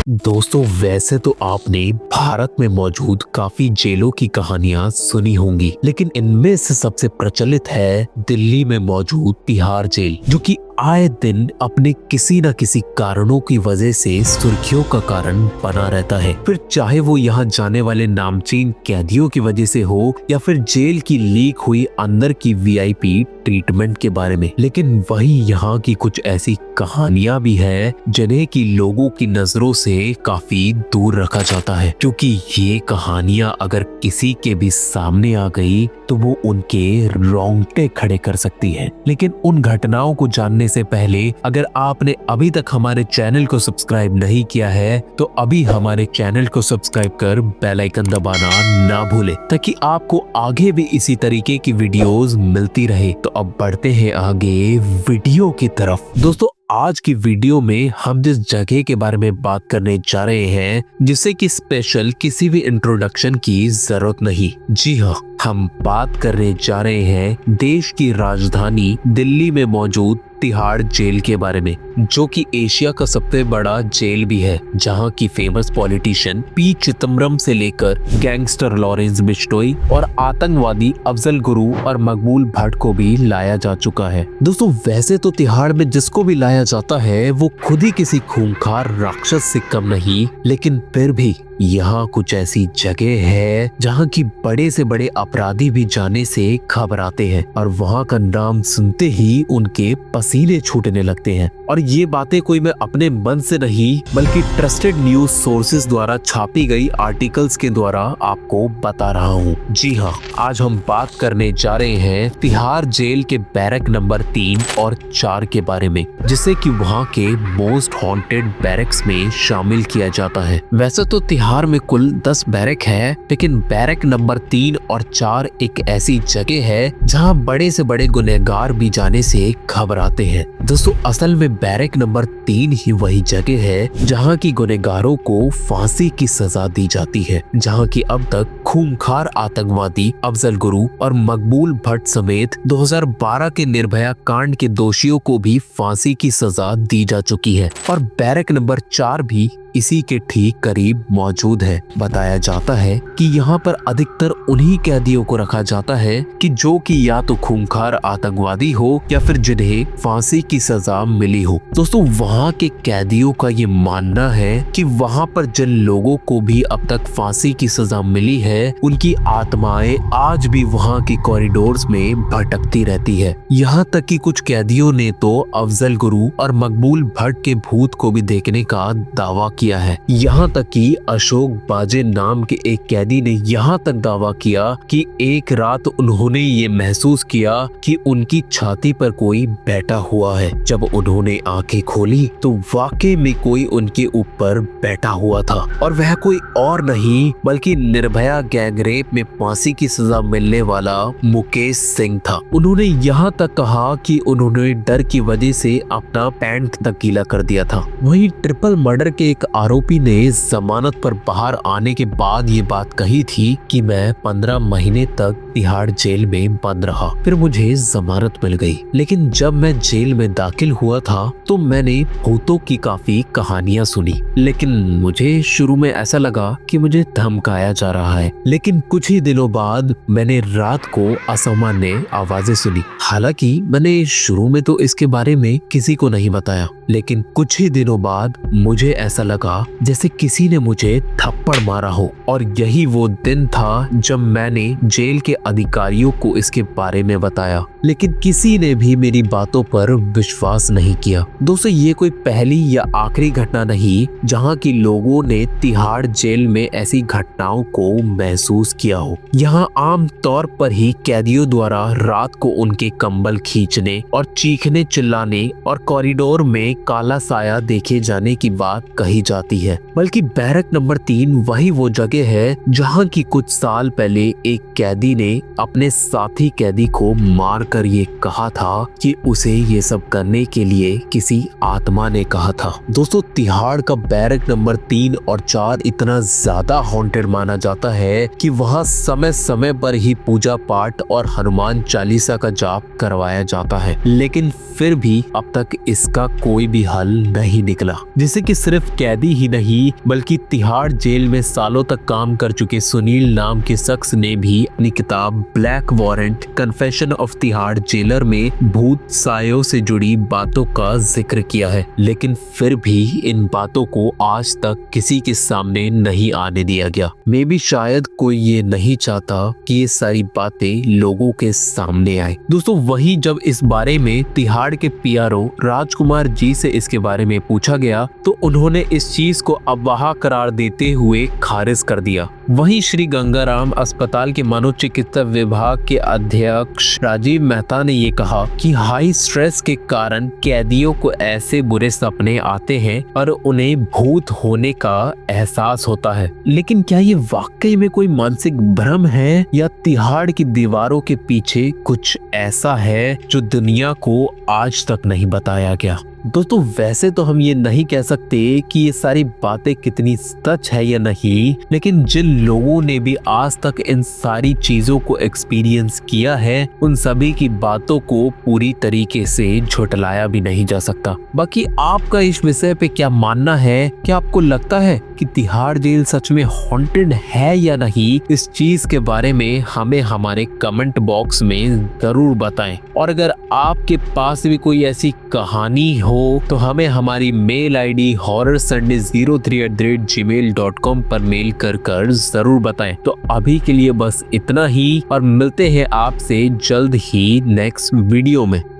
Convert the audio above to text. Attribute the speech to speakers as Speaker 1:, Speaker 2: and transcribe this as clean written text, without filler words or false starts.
Speaker 1: दोस्तों वैसे तो आपने भारत में मौजूद काफी जेलों की कहानियां सुनी होंगी, लेकिन इनमें से सबसे प्रचलित है दिल्ली में मौजूद तिहाड़ जेल, जो कि आए दिन अपने किसी न किसी कारणों की वजह से सुर्खियों का कारण बना रहता है। फिर चाहे वो यहाँ जाने वाले नामचीन कैदियों की वजह से हो या फिर जेल की लीक हुई अंदर की वीआईपी ट्रीटमेंट के बारे में। लेकिन वही यहाँ की कुछ ऐसी कहानियां भी है जिन्हें की लोगों की नजरों से काफी दूर रखा जाता है, क्योंकि ये कहानियां अगर किसी के भी सामने आ गई तो वो उनके रोंगटे खड़े कर सकती है। लेकिन उन घटनाओं को जानने से पहले अगर आपने अभी तक हमारे चैनल को सब्सक्राइब नहीं किया है तो अभी हमारे चैनल को सब्सक्राइब कर बेल आइकन दबाना ना भूले, ताकि आपको आगे भी इसी तरीके की वीडियोस मिलती रहे। तो अब बढ़ते हैं आगे वीडियो की तरफ। दोस्तों आज की वीडियो में हम जिस जगह के बारे में बात करने जा रहे हैं, जिसे कि स्पेशल किसी भी इंट्रोडक्शन की जरूरत नहीं। जी हाँ, हम बात करने जा रहे हैं देश की राजधानी दिल्ली में मौजूद तिहाड़ जेल के बारे में, जो कि एशिया का सबसे बड़ा जेल भी है, जहां की फेमस पॉलिटिशियन पी चिदम्बरम से लेकर गैंगस्टर लॉरेंस बिश्नोई और आतंकवादी अफजल गुरु और मकबूल भट्ट को भी लाया जा चुका है। दोस्तों वैसे तो तिहाड़ में जिसको भी लाया जाता है वो खुद ही किसी खूंखार राक्षस से कम नहीं, लेकिन फिर भी यहाँ कुछ ऐसी जगह है जहाँ की बड़े से बड़े अपराधी भी जाने से घबराते हैं और वहाँ का नाम सुनते ही उनके पसीने छूटने लगते हैं। और ये बातें कोई मैं अपने मन से नहीं बल्कि ट्रस्टेड न्यूज सोर्सेज द्वारा छापी गई आर्टिकल्स के द्वारा आपको बता रहा हूँ। जी हाँ, आज हम बात करने जा रहे हैं तिहाड़ जेल के बैरक नंबर 3 और 4 के बारे में, जिसे कि वहाँ के मोस्ट हॉन्टेड बैरक्स में शामिल किया जाता है। वैसे तो तिहाड़ में कुल 10 बैरक है, लेकिन बैरक नंबर 3 और 4 एक ऐसी जगह है जहां बड़े से बड़े गुनहगार भी जाने से घबराते हैं। दोस्तों असल में बैरक नंबर 3 ही वही जगह है जहां की गुनहगारों को फांसी की सजा दी जाती है, जहां की अब तक खूंखार आतंकवादी अफजल गुरु और मकबूल भट्ट समेत 2012 के निर्भया कांड के दोषियों को भी फांसी की सजा दी जा चुकी है। और बैरक नंबर 4 भी इसी के ठीक करीब मौजूद है। बताया जाता है कि यहाँ पर अधिकतर उन्हीं कैदियों को रखा जाता है कि जो कि या तो खूंखार आतंकवादी हो या फिर जिन्हें फांसी की सजा मिली हो। दोस्तों वहाँ के कैदियों का ये मानना है कि वहाँ पर जिन लोगों को भी अब तक फांसी की सजा मिली है, उनकी आत्माएं आज भी वहाँ के कॉरिडोर्स में भटकती रहती है। यहाँ तक कि कुछ कैदियों ने तो अफजल गुरु और मकबूल भट्ट के भूत को भी देखने का दावा किया है। यहाँ तक कि अशोक बाजे नाम के एक कैदी ने यहाँ तक दावा किया कि एक रात उन्होंने ये महसूस किया कि उनकी छाती पर कोई बैठा हुआ है। जब उन्होंने आंखें खोली तो वाकई में कोई उनके ऊपर बैठा हुआ था, और वह कोई और नहीं बल्कि निर्भया गैंगरेप में फांसी की सजा मिलने वाला मुकेश सिंह था। उन्होंने यहाँ तक कहा कि उन्होंने डर की वजह से अपना पैंट तक गीला कर दिया था। वहीं ट्रिपल मर्डर के एक आरोपी ने जमानत पर बाहर आने के बाद ये बात कही थी कि मैं 15 महीने तक तिहाड़ जेल में बंद रहा, फिर मुझे जमानत मिल गई। लेकिन जब मैं जेल में दाखिल हुआ था तो मैंने भूतों की काफी कहानियां सुनी, लेकिन मुझे शुरू में ऐसा लगा कि मुझे धमकाया जा रहा है। लेकिन कुछ ही दिनों बाद मैंने रात को असामान्य आवाजें सुनी। हालांकि मैंने शुरू में तो इसके बारे में किसी को नहीं बताया, लेकिन कुछ ही दिनों बाद मुझे ऐसा लगा जैसे किसी ने मुझे थप्पड़ मारा हो। और यही वो दिन था जब मैंने जेल के अधिकारियों को इसके बारे में बताया, लेकिन किसी ने भी मेरी बातों पर विश्वास नहीं किया। दोस्तों ये कोई पहली या आखिरी घटना नहीं जहां की लोगों ने तिहाड़ जेल में ऐसी घटनाओं को महसूस किया हो। यहाँ आम तौर पर ही कैदियों द्वारा रात को उनके कंबल खींचने और चीखने चिल्लाने और कॉरिडोर में काला साया देखे जाने की बात कही जाती है। बल्कि बैरक नंबर 3 वही वो जगह है जहां की कुछ साल पहले एक कैदी ने अपने साथी कैदी को मार कर ये कहा था कि उसे ये सब करने के लिए किसी आत्मा ने कहा था। दोस्तों तिहाड़ का बैरक नंबर 3 और 4 इतना ज्यादा हॉन्टेड माना जाता है कि वहाँ समय समय पर ही पूजा पाठ और हनुमान चालीसा का जाप करवाया जाता है। लेकिन फिर भी अब तक इसका कोई भी हल नहीं निकला, जिसे कि सिर्फ कैदी ही नहीं बल्कि तिहाड़ जेल में सालों तक काम कर चुके सुनील नाम के शख्स ने भी अपनी किताब black warrant confession of Tihar jailer में भूत सायों से जुड़ी बातों का जिक्र किया है। लेकिन फिर भी इन बातों को आज तक किसी के सामने नहीं आने दिया गया। मे भी शायद कोई ये नहीं चाहता कि ये सारी बातें लोगों के सामने आए। दोस्तों वहीं जब इस बारे में तिहाड़ के पीआरओ राजकुमार जी से इसके बारे में पूछा गया तो उन्होंने इस चीज को अफवाह करार देते हुए खारिज कर दिया। वहीं श्री गंगाराम अस्पताल के मनोचिकित्सा विभाग के अध्यक्ष राजीव मेहता ने ये कहा कि हाई स्ट्रेस के कारण कैदियों को ऐसे बुरे सपने आते हैं और उन्हें भूत होने का एहसास होता है। लेकिन क्या ये वाकई में कोई मानसिक भ्रम है या तिहाड़ की दीवारों के पीछे कुछ ऐसा है जो दुनिया को आज तक नहीं बताया गया? दोस्तों वैसे तो हम ये नहीं कह सकते कि ये सारी बातें कितनी सच है या नहीं, लेकिन जिन लोगों ने भी आज तक इन सारी चीजों को एक्सपीरियंस किया है उन सभी की बातों को पूरी तरीके से झुटलाया भी नहीं जा सकता। बाकी आपका इस विषय पे क्या मानना है? क्या आपको लगता है कि तिहाड़ जेल सच में हॉन्टेड है या नहीं? इस चीज के बारे में हमें हमारे कमेंट बॉक्स में जरूर बताएं। और अगर आपके पास भी कोई ऐसी कहानी हो तो हमें हमारी मेल आईडी horrorsunday03@gmail.com पर मेल कर जरूर बताएं। तो अभी के लिए बस इतना ही और मिलते हैं आपसे जल्द ही नेक्स्ट वीडियो में।